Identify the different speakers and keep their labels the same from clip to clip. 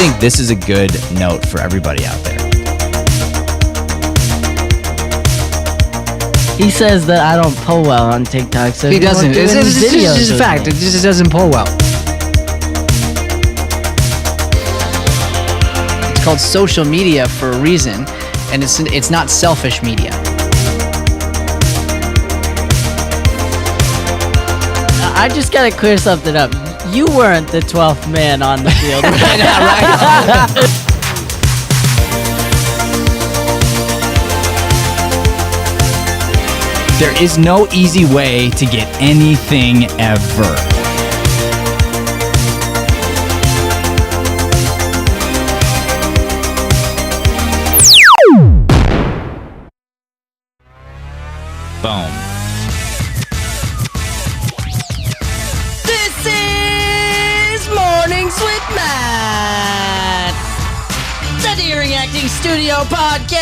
Speaker 1: think this is a good note for everybody out there.
Speaker 2: He says that I don't pull well on TikTok, so
Speaker 3: He doesn't. It's just a fact. It just doesn't pull well. It's called social media for a reason, and it's not selfish media.
Speaker 2: I just gotta clear something up. You weren't the 12th man on the field right now, right?
Speaker 1: There is no easy way to get anything ever. Boom.
Speaker 2: This is Mornings with Matt, the Deering Acting Studio podcast,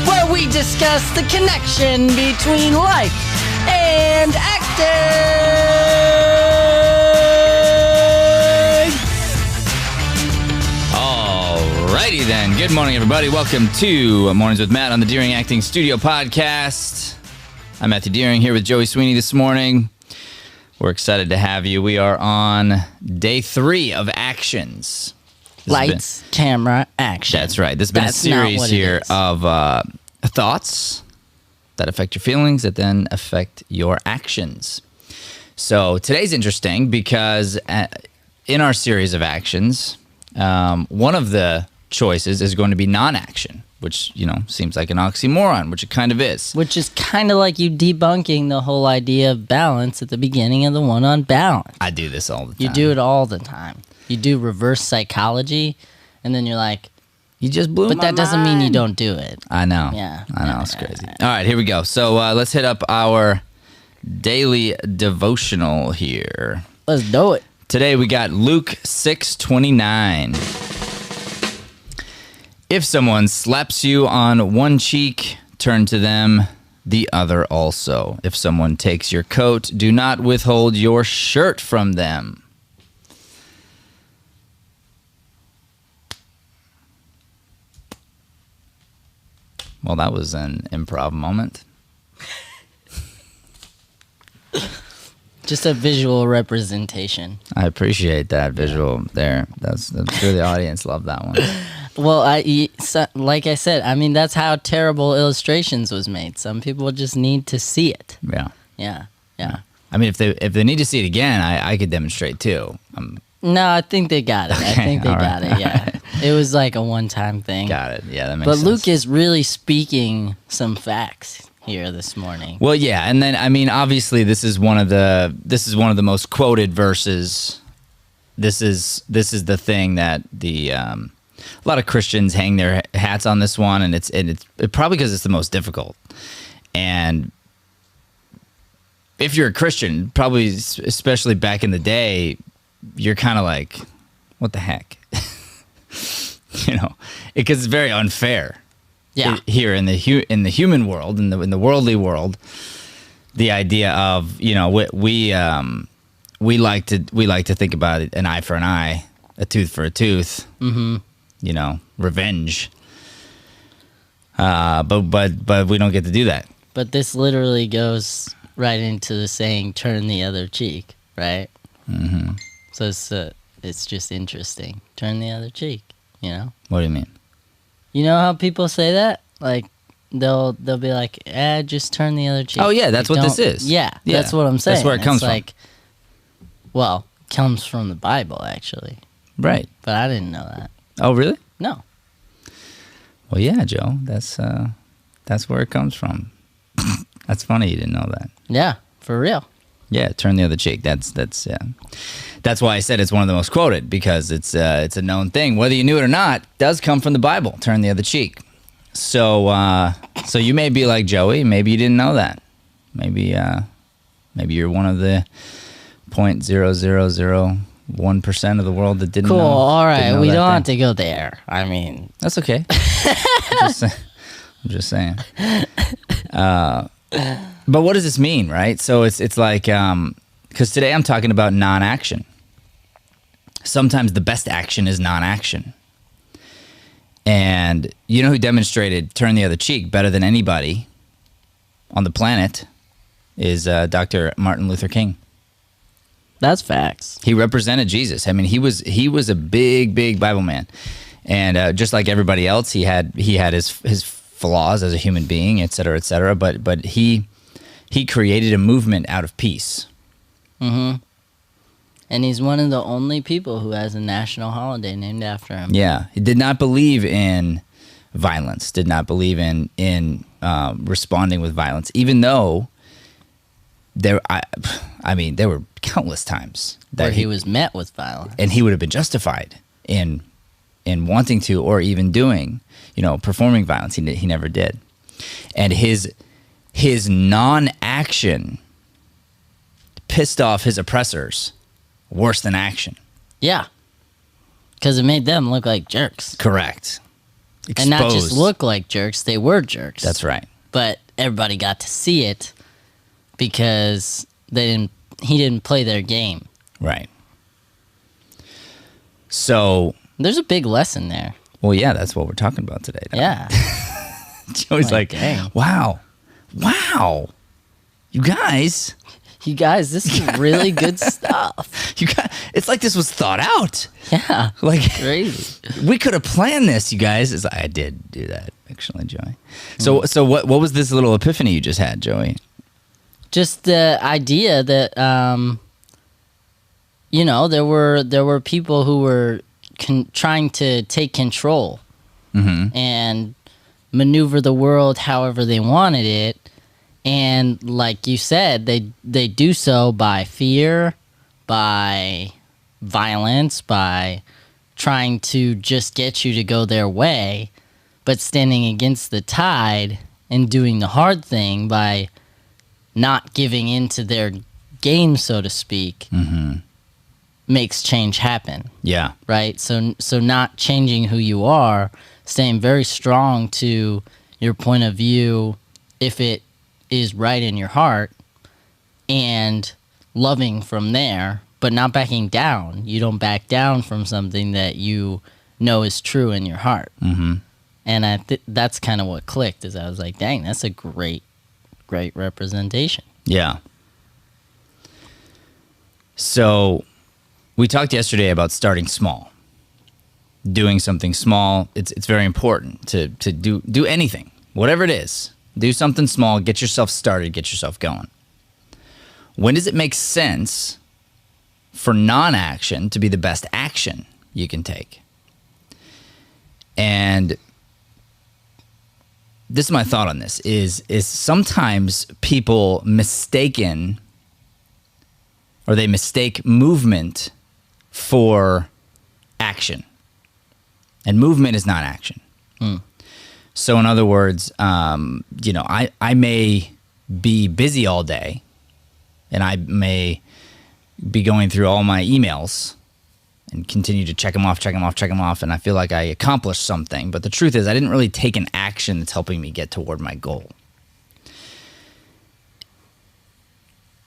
Speaker 2: where we discuss the connection between life and acting.
Speaker 1: Alrighty then. Good morning, everybody. Welcome to Mornings with Matt on the Deering Acting Studio podcast. I'm Matthew Deering here with Joey Sweeney this morning. We're excited to have you. We are on day 3 of Actions.
Speaker 2: Lights, camera, action.
Speaker 1: That's right. This has been a series here of thoughts that affect your feelings that then affect your actions. So today's interesting because in our series of actions, one of the choices is going to be non-action, which, you know, seems like an oxymoron, which it kind of is.
Speaker 2: Which is kind of like you debunking the whole idea of balance at the beginning of the one on balance.
Speaker 1: I do this all the time.
Speaker 2: You do it all the time. You do reverse psychology, and then you're like,
Speaker 1: you just blew
Speaker 2: but
Speaker 1: my
Speaker 2: that doesn't mean you
Speaker 1: mind.
Speaker 2: don't do it.
Speaker 1: I know.
Speaker 2: Yeah.
Speaker 1: I know. It's crazy. All right, here we go. So let's hit up our daily devotional here.
Speaker 2: Let's do it.
Speaker 1: Today we got Luke 6:29. If someone slaps you on one cheek, turn to them the other also. If someone takes your coat, do not withhold your shirt from them. Well, that was an improv moment.
Speaker 2: Just a visual representation.
Speaker 1: I appreciate that visual there. I'm sure the audience loved that one.
Speaker 2: Well, like I said, I mean, that's how Terrible Illustrations was made. Some people just need to see it.
Speaker 1: Yeah.
Speaker 2: Yeah.
Speaker 1: I mean, if they need to see it again, I could demonstrate too.
Speaker 2: No, I think they got it. I think they got it, yeah. It was like a one-time thing.
Speaker 1: Got it. Yeah, that makes
Speaker 2: But
Speaker 1: sense.
Speaker 2: Luke is really speaking some facts here this morning.
Speaker 1: Well, yeah, and then I mean, obviously, this is one of the most quoted verses. This is the thing that a lot of Christians hang their hats on this one, and it's probably because it's the most difficult. And if you're a Christian, probably especially back in the day, you're kind of like, what the heck, you know, because it's very unfair.
Speaker 2: Yeah.
Speaker 1: Here in the human world, in the worldly world, the idea of, you know, we like to think about it, an eye for an eye, a tooth for a tooth. Mm-hmm. You know, revenge. But we don't get to do that.
Speaker 2: But this literally goes right into the saying, turn the other cheek, right? Mm-hmm. So it's just interesting. Turn the other cheek, you know?
Speaker 1: What do you mean?
Speaker 2: You know how people say that? Like, they'll be like, just turn the other cheek.
Speaker 1: Oh, yeah, that's
Speaker 2: Like,
Speaker 1: what this
Speaker 2: don't-
Speaker 1: is.
Speaker 2: Yeah,
Speaker 1: Yeah,
Speaker 2: that's what I'm saying.
Speaker 1: that's where it comes from.
Speaker 2: Like, well, it comes from the Bible, actually.
Speaker 1: Right.
Speaker 2: But I didn't know that.
Speaker 1: Oh, really?
Speaker 2: No.
Speaker 1: Well, yeah, Joe. That's where it comes from. That's funny you didn't know that.
Speaker 2: Yeah, for real.
Speaker 1: Yeah, turn the other cheek. That's yeah. That's why I said it's one of the most quoted, because it's a known thing. Whether you knew it or not, it does come from the Bible. Turn the other cheek. So you may be like Joey. Maybe you didn't know that. Maybe you're one of the 0.0001% of the world that didn't
Speaker 2: Cool.
Speaker 1: know.
Speaker 2: All right.
Speaker 1: didn't know
Speaker 2: We
Speaker 1: that
Speaker 2: don't have
Speaker 1: thing.
Speaker 2: to go there. I mean,
Speaker 1: That's okay. I'm just saying. But what does this mean, right? So it's like, because today I'm talking about non-action. sometimes the best action is non-action. And you know who demonstrated turn the other cheek better than anybody on the planet is Dr. Martin Luther King.
Speaker 2: That's facts.
Speaker 1: He represented Jesus. I mean, he was a big Bible man, and just like everybody else, he had his flaws as a human being, et cetera, et cetera. But he created a movement out of peace.
Speaker 2: Mm-hmm. And he's one of the only people who has a national holiday named after him.
Speaker 1: Yeah, he did not believe in violence. Did not believe in responding with violence, even though there were countless times that
Speaker 2: where he was met with violence,
Speaker 1: and he would have been justified in wanting to, or even doing, performing violence. He never did, and his non-action pissed off his oppressors worse than action.
Speaker 2: Yeah, because it made them look like jerks.
Speaker 1: Correct. Exposed.
Speaker 2: And not just look like jerks; they were jerks.
Speaker 1: That's right.
Speaker 2: But everybody got to see it because he didn't play their game.
Speaker 1: Right. So
Speaker 2: there's a big lesson there.
Speaker 1: Well, yeah, that's what we're talking about today.
Speaker 2: Yeah.
Speaker 1: Joey's like,
Speaker 2: dang.
Speaker 1: wow, you guys,
Speaker 2: this is really good stuff.
Speaker 1: It's like this was thought out.
Speaker 2: Yeah,
Speaker 1: like
Speaker 2: crazy.
Speaker 1: We could have planned this, you guys. I did do that actually, Joey. So what was this little epiphany you just had, Joey?
Speaker 2: Just the idea that there were people who were trying to take control and maneuver the world however they wanted it, and like you said, they do so by fear, by violence, by trying to just get you to go their way, but standing against the tide and doing the hard thing by not giving into their game, so to speak, makes change happen.
Speaker 1: Yeah.
Speaker 2: Right? So not changing who you are, staying very strong to your point of view if it is right in your heart, and loving from there, but not backing down. You don't back down from something that you know is true in your heart. Mm-hmm. And that's kind of what clicked, is I was like, dang, that's a great representation.
Speaker 1: Yeah. So we talked yesterday about starting small, doing something small. It's very important to do anything, whatever it is. Do something small, get yourself started, get yourself going. When does it make sense for non-action to be the best action you can take? And this is my thought on this, is sometimes people mistake movement for action. And movement is not action. So in other words, I may be busy all day, and I may be going through all my emails and continue to check them off, and I feel like I accomplished something. But the truth is, I didn't really take an action that's helping me get toward my goal.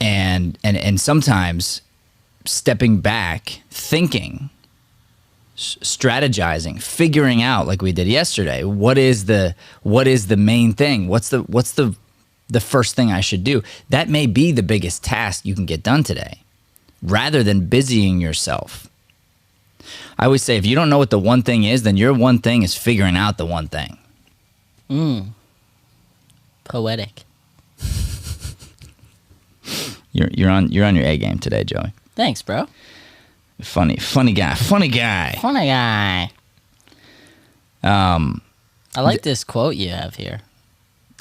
Speaker 1: And sometimes stepping back, thinking, strategizing, figuring out, like we did yesterday, what is the main thing? What's the first thing I should do? That may be the biggest task you can get done today, rather than busying yourself. I always say, if you don't know what the one thing is, then your one thing is figuring out the one thing.
Speaker 2: Poetic.
Speaker 1: You're on your A game today, Joey.
Speaker 2: Thanks, bro.
Speaker 1: Funny guy.
Speaker 2: I like this quote you have here.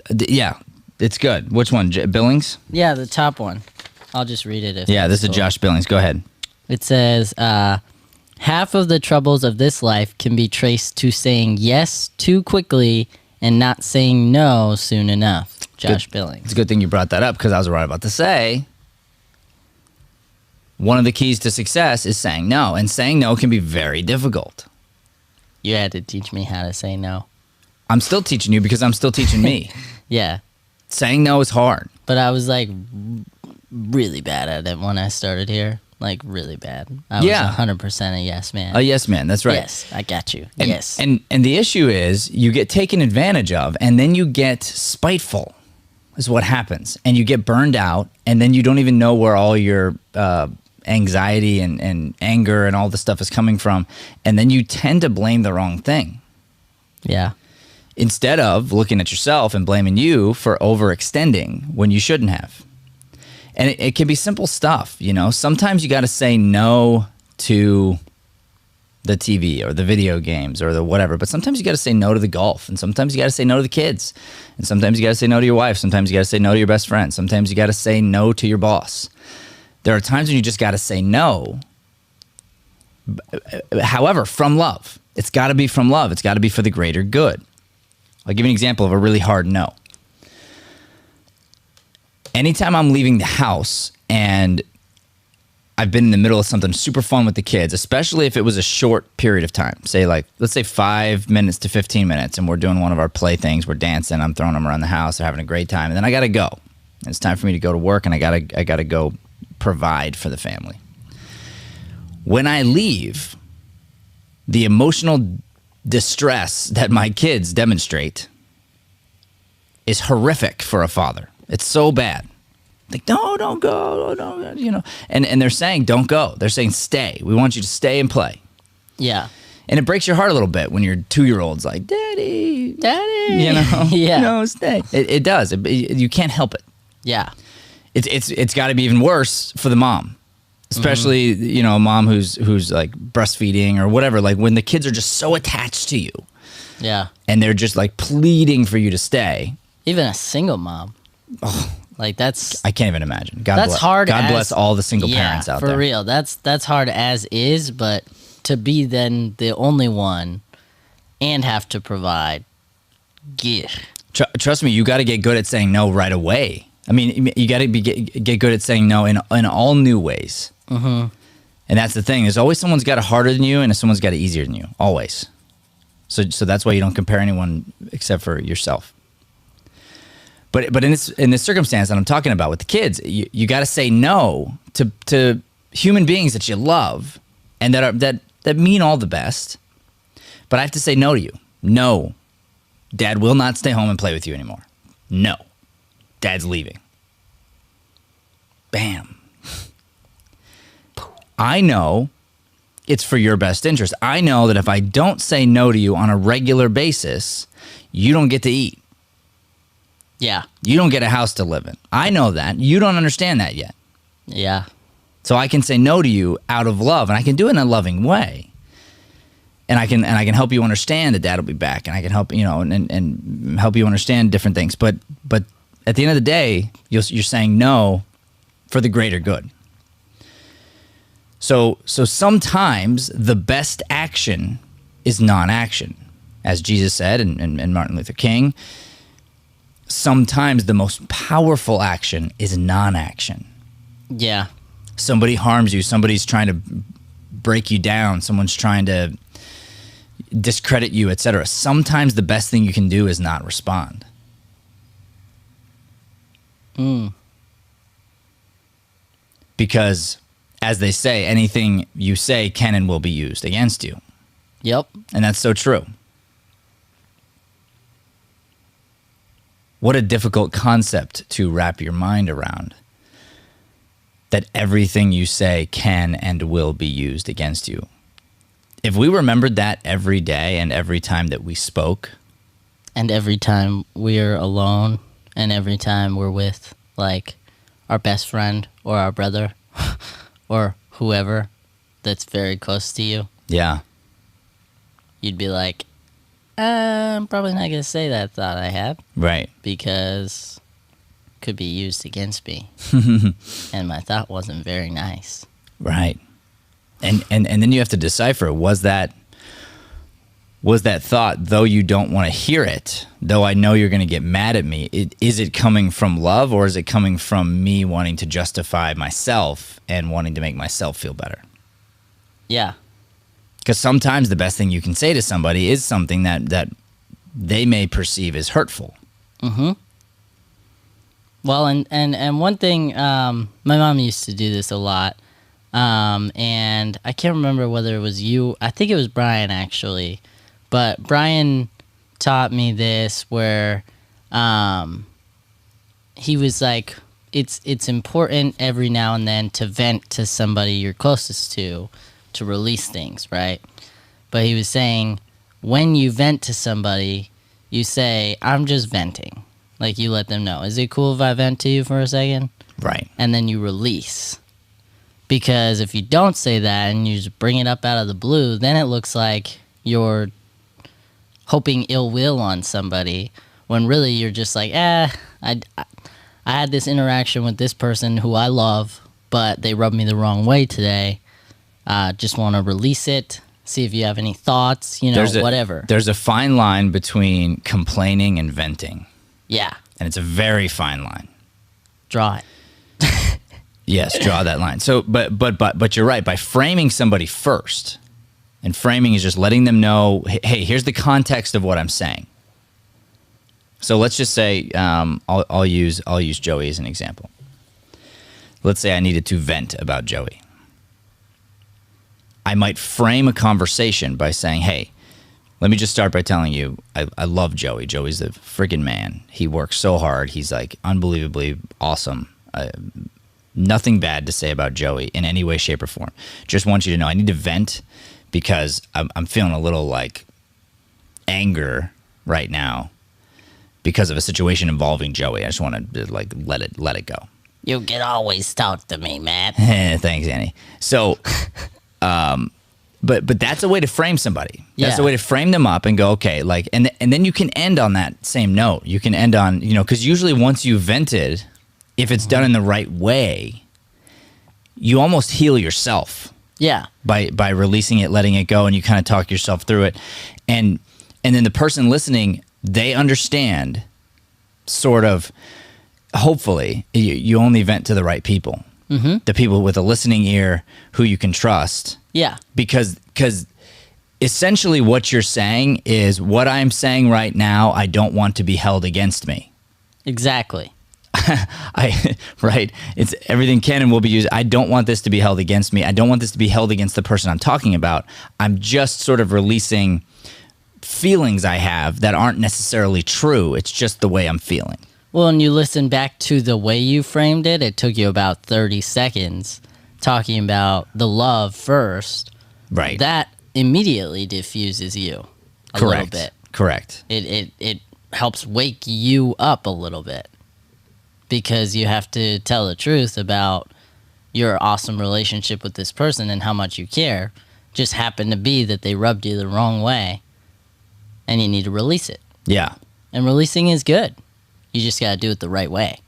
Speaker 1: Yeah, it's good. Which one? Billings?
Speaker 2: Yeah, the top one. I'll just read it.
Speaker 1: Yeah, this is Josh Billings. Go ahead.
Speaker 2: It says, half of the troubles of this life can be traced to saying yes too quickly and not saying no soon enough. Josh Billings.
Speaker 1: It's a good thing you brought that up, because I was right about to say, one of the keys to success is saying no, and saying no can be very difficult.
Speaker 2: You had to teach me how to say no.
Speaker 1: I'm still teaching you, because I'm still teaching me.
Speaker 2: Yeah.
Speaker 1: Saying no is hard.
Speaker 2: But I was like really bad at it when I started here. like really bad. I was
Speaker 1: Yeah.
Speaker 2: 100% a yes man.
Speaker 1: A yes man, that's right.
Speaker 2: Yes, I got you.
Speaker 1: And,
Speaker 2: yes.
Speaker 1: and the issue is you get taken advantage of, and then you get spiteful, is what happens, and you get burned out, and then you don't even know where all your anxiety and anger and all this stuff is coming from, and then you tend to blame the wrong thing
Speaker 2: yeah.
Speaker 1: instead of looking at yourself and blaming you for overextending when you shouldn't have. And it can be simple stuff, you know. Sometimes you got to say no to the TV or the video games or the whatever, but sometimes you got to say no to the golf, and sometimes you got to say no to the kids, and sometimes you got to say no to your wife, sometimes you got to say no to your best friend, sometimes you got to say no to your boss. There are times when you just got to say no. However, from love. It's got to be from love. It's got to be for the greater good. I'll give you an example of a really hard no. Anytime I'm leaving the house and I've been in the middle of something super fun with the kids, especially if it was a short period of time, say like, let's say 5 minutes to 15 minutes, and we're doing one of our play things, we're dancing, I'm throwing them around the house, they're having a great time, and then I got to go. And it's time for me to go to work, and I got to go provide for the family. When I leave, the emotional distress that my kids demonstrate is horrific for a father. It's so bad. Like, no, don't go, don't, you know. And they're saying, don't go. They're saying, stay. We want you to stay and play.
Speaker 2: Yeah.
Speaker 1: And it breaks your heart a little bit when your 2-year-old's like, Daddy, you know,
Speaker 2: Yeah.
Speaker 1: no, stay. It does. You can't help it.
Speaker 2: Yeah.
Speaker 1: It's got to be even worse for the mom, especially you know, a mom who's like breastfeeding or whatever. Like when the kids are just so attached to you,
Speaker 2: Yeah.
Speaker 1: and they're just like pleading for you to stay.
Speaker 2: Even a single mom. Like that's
Speaker 1: I can't even imagine. God
Speaker 2: that's
Speaker 1: bless,
Speaker 2: hard.
Speaker 1: God
Speaker 2: as,
Speaker 1: bless all the single parents out
Speaker 2: for
Speaker 1: there.
Speaker 2: For real. That's hard as is, but to be then the only one and have to provide. Yeah.
Speaker 1: Trust me, you got to get good at saying no right away. I mean, you got to get good at saying no in all new ways. Mm-hmm. And that's the thing. There's always someone's got it harder than you, and someone's got it easier than you. Always. So that's why you don't compare anyone except for yourself. But in this circumstance that I'm talking about with the kids, you got to say no to human beings that you love and that mean all the best. But I have to say no to you. No, Dad will not stay home and play with you anymore. No, Dad's leaving. Bam. I know it's for your best interest. I know that if I don't say no to you on a regular basis, you don't get to eat.
Speaker 2: Yeah.
Speaker 1: You don't get a house to live in. I know that. You don't understand that yet.
Speaker 2: Yeah.
Speaker 1: So I can say no to you out of love, and I can do it in a loving way. And I can help you understand that Dad will be back, and I can help, you know, and help you understand different things. But at the end of the day, you're saying no for the greater good. So sometimes the best action is non-action. As Jesus said, and Martin Luther King, sometimes the most powerful action is non-action.
Speaker 2: Yeah.
Speaker 1: Somebody harms you, somebody's trying to break you down, someone's trying to discredit you, etc. Sometimes the best thing you can do is not respond. Because, as they say, anything you say can and will be used against you.
Speaker 2: Yep.
Speaker 1: And that's so true. What a difficult concept to wrap your mind around. That everything you say can and will be used against you. If we remembered that every day and every time that we spoke.
Speaker 2: And every time we're alone and every time we're with, like, our best friend or our brother or whoever that's very close to you.
Speaker 1: Yeah.
Speaker 2: You'd be like, I'm probably not going to say that thought I had.
Speaker 1: Right.
Speaker 2: Because it could be used against me. And my thought wasn't very nice.
Speaker 1: Right. And then you have to decipher, was that thought, though you don't want to hear it, though I know you're going to get mad at me, is it coming from love, or is it coming from me wanting to justify myself and wanting to make myself feel better?
Speaker 2: Yeah.
Speaker 1: Because sometimes the best thing you can say to somebody is something that they may perceive as hurtful.
Speaker 2: Mm-hmm. Well, and one thing, my mom used to do this a lot. And I can't remember whether it was you. I think it was Brian, actually. But Brian taught me this where he was like, it's important every now and then to vent to somebody you're closest to release things, right? But he was saying, when you vent to somebody, you say, I'm just venting. Like, you let them know, is it cool if I vent to you for a second?
Speaker 1: Right.
Speaker 2: And then you release. Because if you don't say that and you just bring it up out of the blue, then it looks like you're hoping ill will on somebody, when really you're just like, I had this interaction with this person who I love, but they rubbed me the wrong way today. Just want to release it, see if you have any thoughts, whatever.
Speaker 1: There's a fine line between complaining and venting.
Speaker 2: Yeah.
Speaker 1: And it's a very fine line.
Speaker 2: Draw it.
Speaker 1: Yes, draw that line. So, but you're right. By framing somebody first, and framing is just letting them know, hey, here's the context of what I'm saying. So let's just say I'll use Joey as an example. Let's say I needed to vent about Joey. I might frame a conversation by saying, hey, let me just start by telling you, I love Joey. Joey's the friggin' man. He works so hard. He's like unbelievably awesome. Nothing bad to say about Joey in any way, shape, or form. Just want you to know I need to vent because I'm feeling a little like anger right now because of a situation involving Joey. I just want to like let it go.
Speaker 2: You can always talk to me, man.
Speaker 1: Thanks, Annie. So, but that's a way to frame somebody. That's a way to frame them up and go, okay, like, and then you can end on that same note. You can end on, because usually once you've vented, if it's done in the right way, you almost heal yourself.
Speaker 2: Yeah.
Speaker 1: By releasing it, letting it go, and you kind of talk yourself through it. And then the person listening, they understand sort of, hopefully, you only vent to the right people. Mm-hmm. The people with a listening ear who you can trust. Yeah. Because essentially what you're saying is, what I'm saying right now, I don't want to be held against me.
Speaker 2: Exactly.
Speaker 1: Right? It's everything can and will be used. I don't want this to be held against me. I don't want this to be held against the person I'm talking about. I'm just sort of releasing feelings I have that aren't necessarily true. It's just the way I'm feeling.
Speaker 2: Well, and you listen back to the way you framed it, it took you about 30 seconds talking about the love first.
Speaker 1: Right.
Speaker 2: That immediately diffuses you a little bit.
Speaker 1: Correct.
Speaker 2: It helps wake you up a little bit because you have to tell the truth about your awesome relationship with this person and how much you care. Just happened to be that they rubbed you the wrong way and you need to release it.
Speaker 1: Yeah.
Speaker 2: And releasing is good. You just got to do it the right way.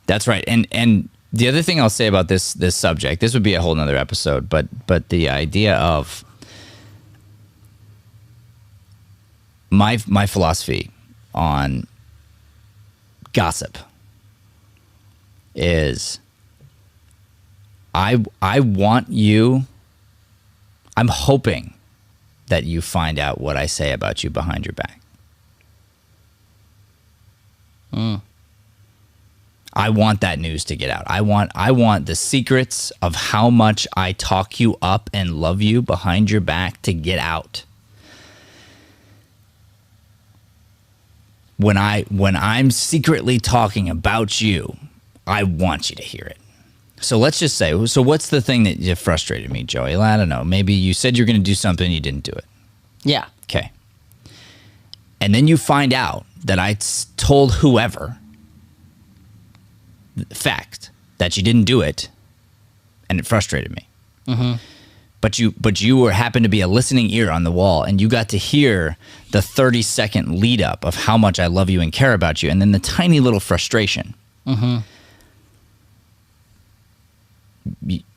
Speaker 1: That's right. And the other thing I'll say about this subject, this would be a whole nother episode, but the idea of my philosophy on gossip is I want you, I'm hoping that you find out what I say about you behind your back. I want that news to get out. I want the secrets of how much I talk you up and love you behind your back to get out. When I'm secretly talking about you, I want you to hear it. So let's just say, so what's the thing that frustrated me, Joey? I don't know. Maybe you said you're going to do something and you didn't do it.
Speaker 2: Yeah.
Speaker 1: Okay. And then you find out that I told whoever the fact that you didn't do it, and it frustrated me. Mm-hmm. But you happened to be a listening ear on the wall, and you got to hear the 30-second lead up of how much I love you and care about you, and then the tiny little frustration. Mm-hmm.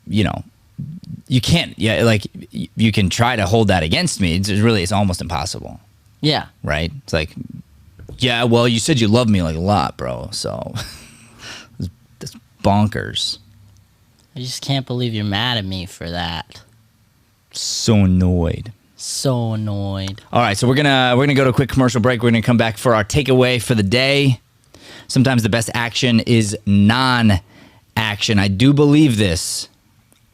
Speaker 1: You can't. Yeah, like you can try to hold that against me. It's almost impossible.
Speaker 2: Yeah.
Speaker 1: Right. It's like, yeah. Well, you said you love me like a lot, bro. So that's bonkers.
Speaker 2: I just can't believe you're mad at me for that.
Speaker 1: So annoyed.
Speaker 2: So annoyed.
Speaker 1: All right, so we're gonna go to a quick commercial break. We're gonna come back for our takeaway for the day. Sometimes the best action is non-action. action. I do believe this.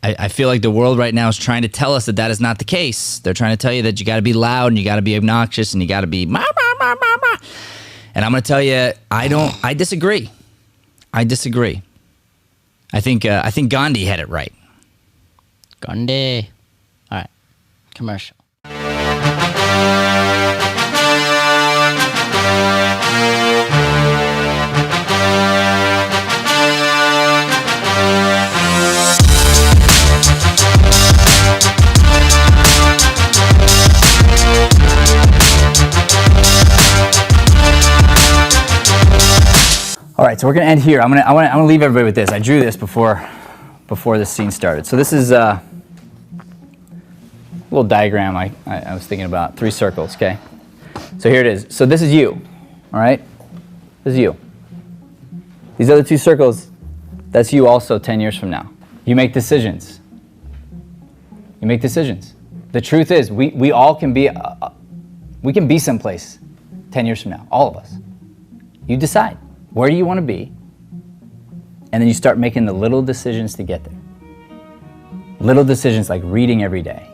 Speaker 1: I feel like the world right now is trying to tell us that that is not the case. They're trying to tell you that you got to be loud and you got to be obnoxious and you got to be ma, ma, ma, ma, ma. And I'm going to tell you, I disagree. I disagree. I think Gandhi had it right.
Speaker 2: Gandhi. All right. Commercial.
Speaker 1: All right, so we're gonna end here. I'm gonna leave everybody with this. I drew this before this scene started. So this is a little diagram I was thinking about. 3 circles, okay? So here it is. So this is you, all right? This is you. These other 2 circles, that's you also 10 years from now. You make decisions. You make decisions. The truth is, we all can be, we can be someplace 10 years from now, all of us. You decide. Where do you want to be? And then you start making the little decisions to get there. Little decisions like reading every day,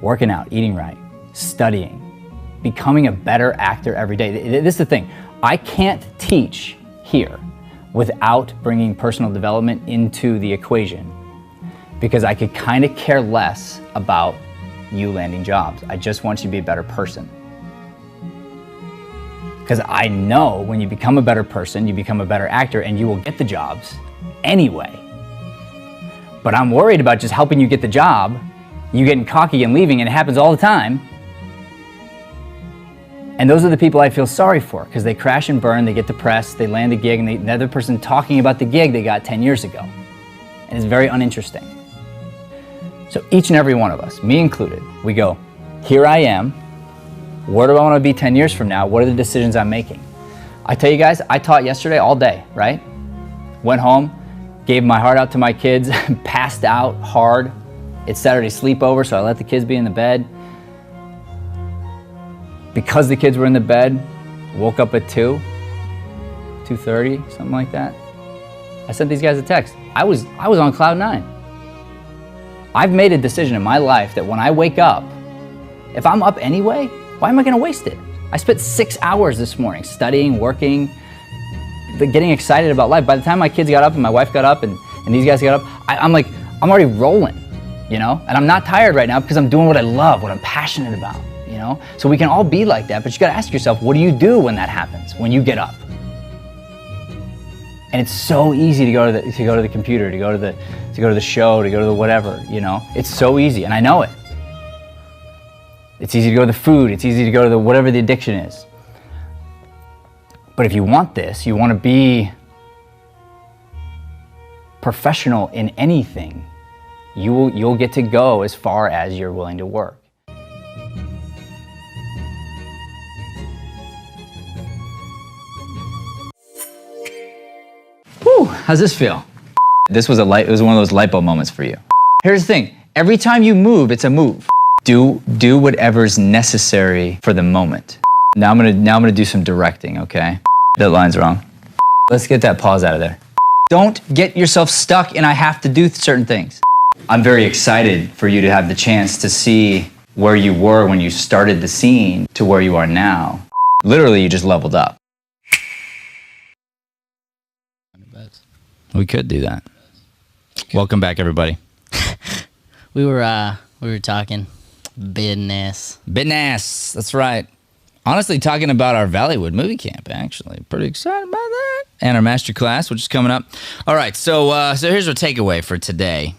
Speaker 1: working out, eating right, studying, becoming a better actor every day. This is the thing. I can't teach here without bringing personal development into the equation because I could kind of care less about you landing jobs. I just want you to be a better person. Because I know when you become a better person, you become a better actor, and you will get the jobs anyway. But I'm worried about just helping you get the job, you getting cocky and leaving, and it happens all the time. And those are the people I feel sorry for, because they crash and burn, they get depressed, they land a gig, and the other person talking about the gig they got 10 years ago. And it's very uninteresting. So each and every one of us, me included, we go, here I am. Where do I want to be 10 years from now? What are the decisions I'm making? I tell you guys, I taught yesterday all day, right? Went home, gave my heart out to my kids, passed out hard. It's Saturday sleepover, so I let the kids be in the bed. Because the kids were in the bed, woke up at 2:30, something like that. I sent these guys a text. I was on cloud 9. I've made a decision in my life that when I wake up, if I'm up anyway, why am I going to waste it? I spent 6 hours this morning studying, working, getting excited about life. By the time my kids got up and my wife got up and these guys got up, I'm already rolling, you know? And I'm not tired right now because I'm doing what I love, what I'm passionate about, you know? So we can all be like that, but you got to ask yourself, what do you do when that happens, when you get up? And it's so easy to go to the computer, to go to the show, to go to the whatever, you know? It's so easy, and I know it. It's easy to go to the food. It's easy to go to the whatever the addiction is. But if you want this, you want to be professional in anything, you'll get to go as far as you're willing to work. Whew, how's this feel? It was one of those lipo moments for you. Here's the thing. Every time you move, it's a move. Do whatever's necessary for the moment. Now I'm gonna do some directing, okay? That line's wrong. Let's get that pause out of there. Don't get yourself stuck in I have to do certain things. I'm very excited for you to have the chance to see where you were when you started the scene to where you are now. Literally, you just leveled up. We could do that. Welcome back, everybody.
Speaker 2: We were talking business.
Speaker 1: Business, that's right. Honestly, talking about our Valleywood movie camp, actually. Pretty excited about that. And our master class, which is coming up. All right, so here's our takeaway for today.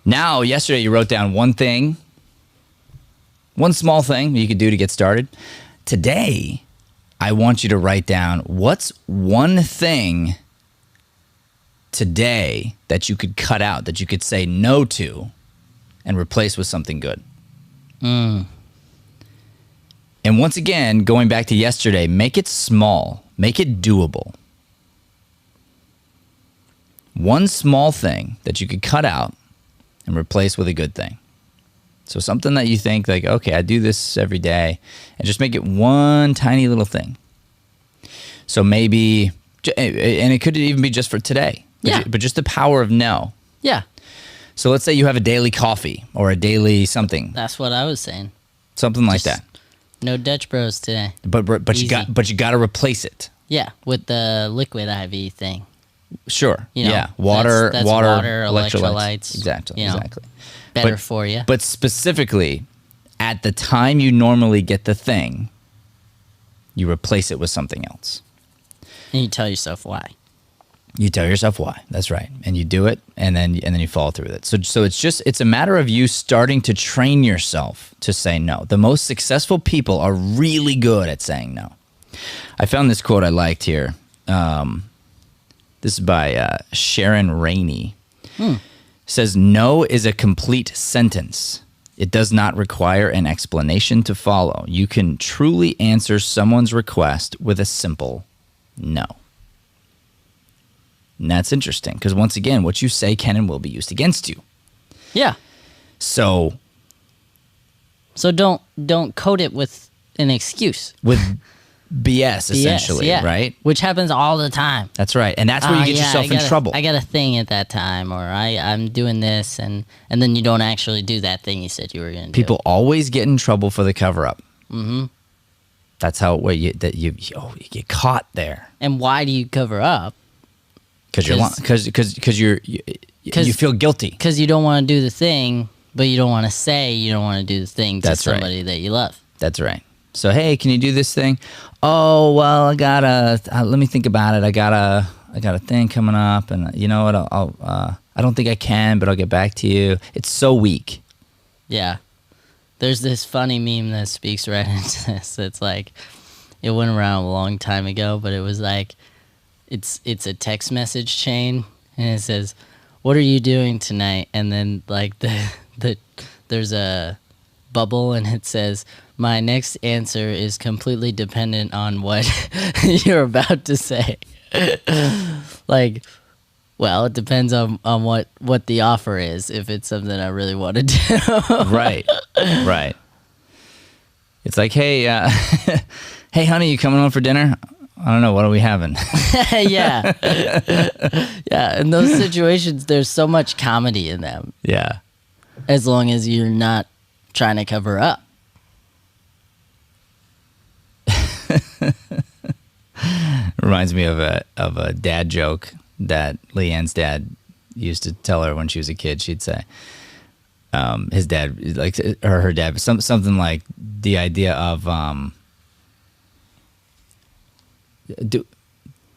Speaker 1: Now, yesterday you wrote down one thing, one small thing you could do to get started. Today, I want you to write down what's one thing today that you could cut out, that you could say no to and replace with something good. And once again, going back to yesterday, make it small, make it doable. One small thing that you could cut out and replace with a good thing. So something that you think like, okay, I do this every day, and just make it one tiny little thing. So maybe And it could even be just for today.
Speaker 2: Yeah.
Speaker 1: But just the power of no.
Speaker 2: Yeah,
Speaker 1: So let's say you have a daily coffee or a daily something,
Speaker 2: that's what I was saying.
Speaker 1: something like
Speaker 2: Just
Speaker 1: that.
Speaker 2: No Dutch Bros today.
Speaker 1: But you
Speaker 2: Easy.
Speaker 1: got to replace it.
Speaker 2: Yeah, with the liquid IV thing.
Speaker 1: Sure.
Speaker 2: You know,
Speaker 1: yeah. Water,
Speaker 2: that's
Speaker 1: water,
Speaker 2: electrolytes.
Speaker 1: Exactly.
Speaker 2: You know,
Speaker 1: Exactly.
Speaker 2: better
Speaker 1: But-
Speaker 2: for you.
Speaker 1: But specifically, at the time you normally get the thing, you replace it with something else.
Speaker 2: And you tell yourself why.
Speaker 1: You tell yourself why. That's right, and you do it, and then you follow through with it. So it's a matter of you starting to train yourself to say no. The most successful people are really good at saying no. I found this quote I liked here. This is by Sharon Rainey. It says, "No is a complete sentence. It does not require an explanation to follow. You can truly answer someone's request with a simple no." And that's interesting because, once again, what you say can and will be used against you.
Speaker 2: Yeah.
Speaker 1: So
Speaker 2: So don't code it with an excuse.
Speaker 1: with BS, essentially,
Speaker 2: yeah.
Speaker 1: right?
Speaker 2: Which happens all the time.
Speaker 1: That's right. And that's where you get
Speaker 2: Yeah,
Speaker 1: yourself
Speaker 2: I
Speaker 1: in
Speaker 2: got a-
Speaker 1: trouble.
Speaker 2: I got a thing at that time, or I'm doing this, and then you don't actually do that thing you said you were going to do.
Speaker 1: People always get in trouble for the cover up. Mm-hmm. That's how you get caught there
Speaker 2: And why do you cover up?
Speaker 1: because you feel guilty.
Speaker 2: Because you don't want to do the thing, but you don't want to say you don't want to do the thing to
Speaker 1: That's right.
Speaker 2: somebody that you love.
Speaker 1: That's right. So, hey, can you do this thing? Oh, well, I gotta. Let me think about it. I got a thing coming up, and you know what? I don't think I can, but I'll get back to you. It's so weak.
Speaker 2: Yeah. There's this funny meme that speaks right into this. It's like, it went around a long time ago, but it was like, it's a text message chain, and it says, "What are you doing tonight?" And then like there's a bubble, and it says, "My next answer is completely dependent on what you're about to say." Like, well, it depends on what the offer is. If it's something I really want to do.
Speaker 1: Right. Right. It's like, hey, hey, honey, you coming home for dinner? I don't know. What are we having?
Speaker 2: Yeah. Yeah. In those situations, there's so much comedy in them,
Speaker 1: Yeah.
Speaker 2: as long as you're not trying to cover up.
Speaker 1: Reminds me of a dad joke that Leanne's dad used to tell her when she was a kid. She'd say, his dad, like, or her dad, something like the idea of,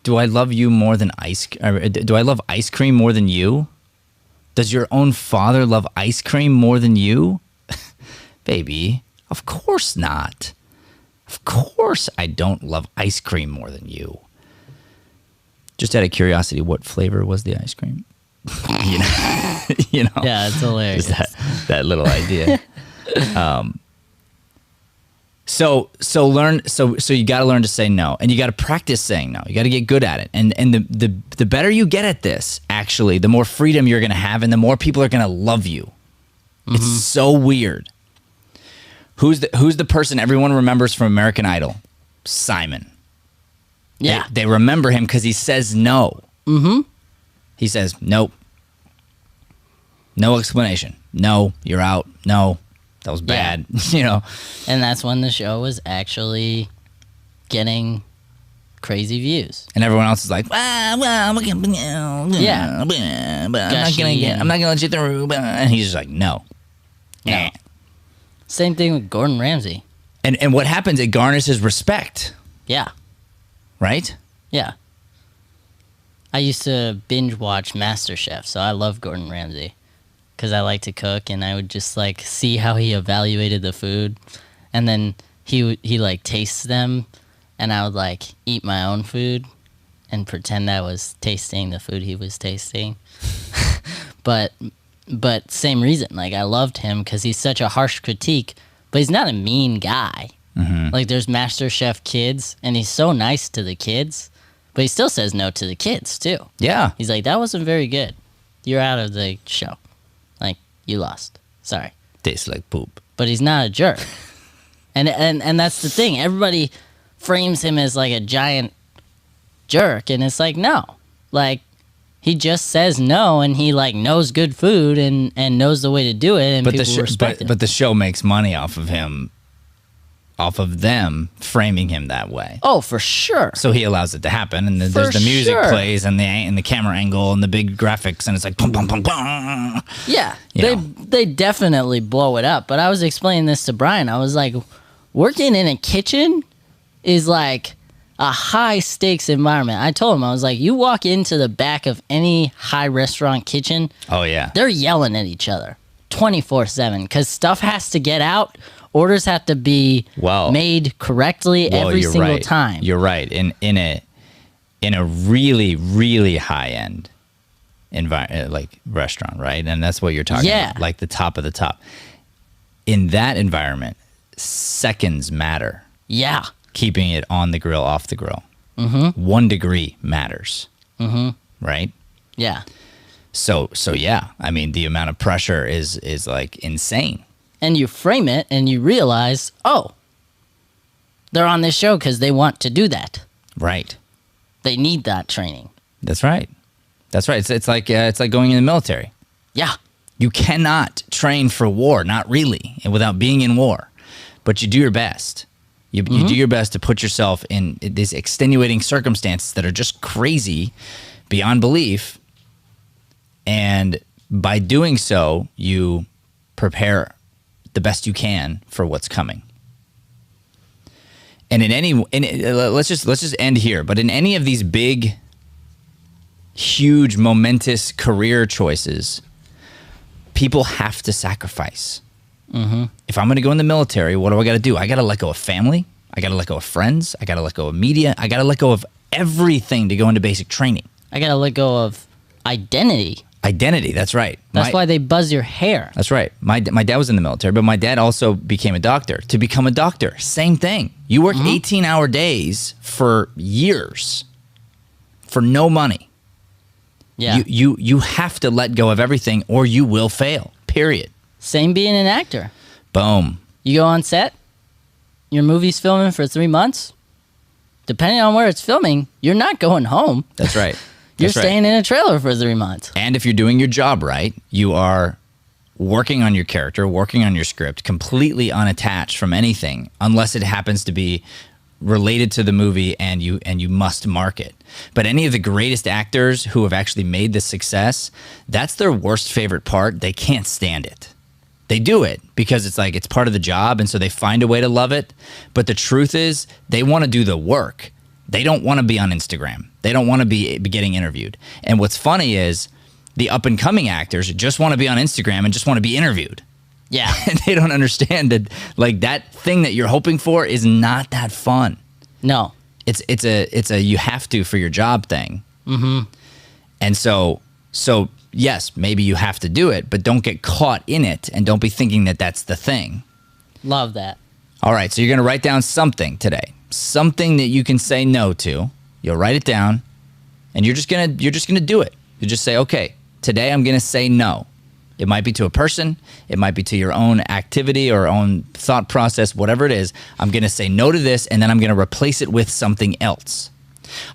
Speaker 1: do I love you more than do I love ice cream more than you? Does your own father love ice cream more than you? Baby, of course not. Of course I don't love ice cream more than you. Just out of curiosity, what flavor was the ice cream? you know.
Speaker 2: Yeah, it's hilarious.
Speaker 1: Just that little idea. So you got to learn to say no, and you got to practice saying no. You got to get good at it, and the better you get at this, actually, the more freedom you're going to have, and the more people are going to love you. Mm-hmm. It's so weird. Who's the person everyone remembers from American Idol? Simon.
Speaker 2: Yeah.
Speaker 1: They remember him because he says no. Mm-hmm. He says nope. No explanation. No, you're out. No, that was bad. You know.
Speaker 2: And that's when the show was actually getting crazy views.
Speaker 1: And everyone else is like, well, I'm not gonna let you through. And he's just like, no.
Speaker 2: No. Same thing with Gordon Ramsay.
Speaker 1: And what happens? It garners his respect,
Speaker 2: Yeah.
Speaker 1: right?
Speaker 2: Yeah. I used to binge watch MasterChef, so I love Gordon Ramsay because I like to cook, and I would just like see how he evaluated the food, and then he like tastes them, and I would like eat my own food and pretend I was tasting the food he was tasting. But same reason, like I loved him because he's such a harsh critique, but he's not a mean guy. Mm-hmm. Like there's MasterChef kids, and he's so nice to the kids, but he still says no to the kids too.
Speaker 1: Yeah.
Speaker 2: He's like, that wasn't very good. You're out of the show. Like you lost. Sorry.
Speaker 1: Tastes like poop.
Speaker 2: But he's not a jerk. and that's the thing. Everybody frames him as like a giant jerk. And it's like, no. Like, he just says no, and he like knows good food and knows the way to do it, and people respect it.
Speaker 1: But the show makes money off of him, off of them framing him that way.
Speaker 2: Oh, for sure.
Speaker 1: So he allows it to happen, and there's the music plays, and the camera angle, and the big graphics, and it's like, pum, pum, pum, pum.
Speaker 2: Yeah,
Speaker 1: You
Speaker 2: they definitely blow it up. But I was explaining this to Brian. I was like, working in a kitchen is like a high stakes environment. I told him, I was like, you walk into the back of any high restaurant kitchen,
Speaker 1: Oh yeah,
Speaker 2: they're yelling at each other 24/7 because stuff has to get out. Orders have to be made correctly every single time.
Speaker 1: You're right. In a really, really high end like restaurant, right? And that's what you're talking about, like the top of the top. In that environment, seconds matter.
Speaker 2: Yeah.
Speaker 1: Keeping it on the grill, off the grill. 1 degree matters. Right?
Speaker 2: Yeah.
Speaker 1: So yeah, I mean, the amount of pressure is like insane.
Speaker 2: And you frame it and you realize, oh, they're on this show because they want to do that.
Speaker 1: Right.
Speaker 2: They need that training.
Speaker 1: That's right. That's right. It's like going in the military.
Speaker 2: Yeah.
Speaker 1: You cannot train for war, not really, and without being in war. But you do your best. You do your best to put yourself in these extenuating circumstances that are just crazy beyond belief. And by doing so, you prepare the best you can for what's coming. And let's just end here. But in any of these big, huge, momentous career choices, people have to sacrifice. If I'm going to go in the military, what do I got to do? I got to let go of family. I got to let go of friends. I got to let go of media. I got to let go of everything to go into basic training.
Speaker 2: I got to let go of identity.
Speaker 1: Identity, that's right.
Speaker 2: That's why they buzz your hair.
Speaker 1: That's right. My dad was in the military, but my dad also became a doctor. To become a doctor, same thing. You work 18-hour days for years for no money.
Speaker 2: Yeah.
Speaker 1: You have to let go of everything or you will fail, period.
Speaker 2: Same being an actor.
Speaker 1: Boom.
Speaker 2: You go on set, your movie's filming for 3 months. Depending on where it's filming, you're not going home.
Speaker 1: That's right.
Speaker 2: You're staying in a trailer for 3 months.
Speaker 1: And if you're doing your job right, you are working on your character, working on your script, completely unattached from anything, unless it happens to be related to the movie and you must market. But any of the greatest actors who have actually made this success, that's their worst favorite part. They can't stand it. They do it because it's like it's part of the job, and so they find a way to love it. But the truth is, they want to do the work. They don't want to be on Instagram. They don't want to be getting interviewed. And what's funny is the up-and-coming actors just want to be on Instagram and just want to be interviewed.
Speaker 2: Yeah.
Speaker 1: And they don't understand that, like, that thing that you're hoping for is not that fun.
Speaker 2: No.
Speaker 1: It's a you have to for your job thing. And so yes, maybe you have to do it, but don't get caught in it and don't be thinking that that's the thing.
Speaker 2: Love that.
Speaker 1: All right, so you're going to write down something today. Something that you can say no to. You'll write it down and you're just going to do it. You just say, "Okay, today I'm going to say no." It might be to a person, it might be to your own activity or own thought process, whatever it is. I'm going to say no to this and then I'm going to replace it with something else.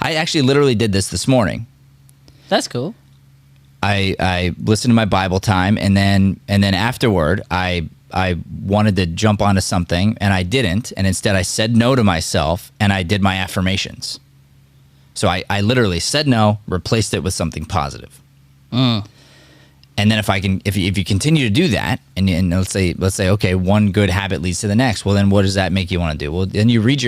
Speaker 1: I actually literally did this morning.
Speaker 2: That's cool.
Speaker 1: I listened to my Bible time, and then afterward, I wanted to jump onto something, and I didn't, and instead I said no to myself, and I did my affirmations. So I literally said no, replaced it with something positive. And then if you continue to do that, and let's say okay, one good habit leads to the next. Well, then what does that make you want to do? Well, then you read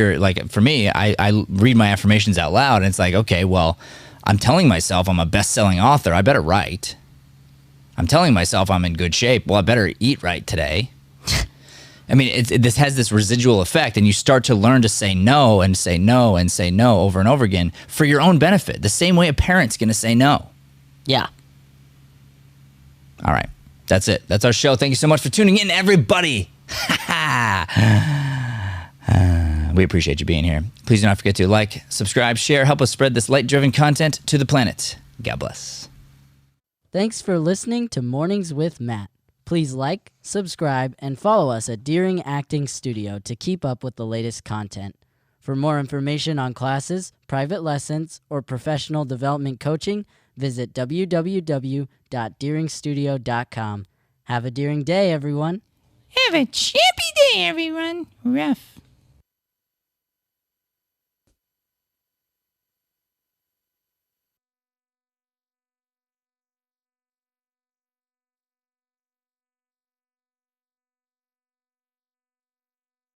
Speaker 1: for me, I read my affirmations out loud, and it's like, okay, well, I'm telling myself I'm a best-selling author. I better write. I'm telling myself I'm in good shape. Well, I better eat right today. I mean, this has this residual effect, and you start to learn to say no and say no and say no over and over again for your own benefit, the same way a parent's going to say no.
Speaker 2: Yeah.
Speaker 1: All right. That's it. That's our show. Thank you so much for tuning in, everybody. We appreciate you being here. Please do not forget to like, subscribe, share, help us spread this light-driven content to the planet. God bless.
Speaker 4: Thanks for listening to Mornings with Matt. Please like, subscribe, and follow us at Deering Acting Studio to keep up with the latest content. For For more information on classes, private lessons, or professional development coaching, visit www.deeringstudio.com. Have a Deering day, everyone.
Speaker 5: Have a chappy day, everyone. Rough.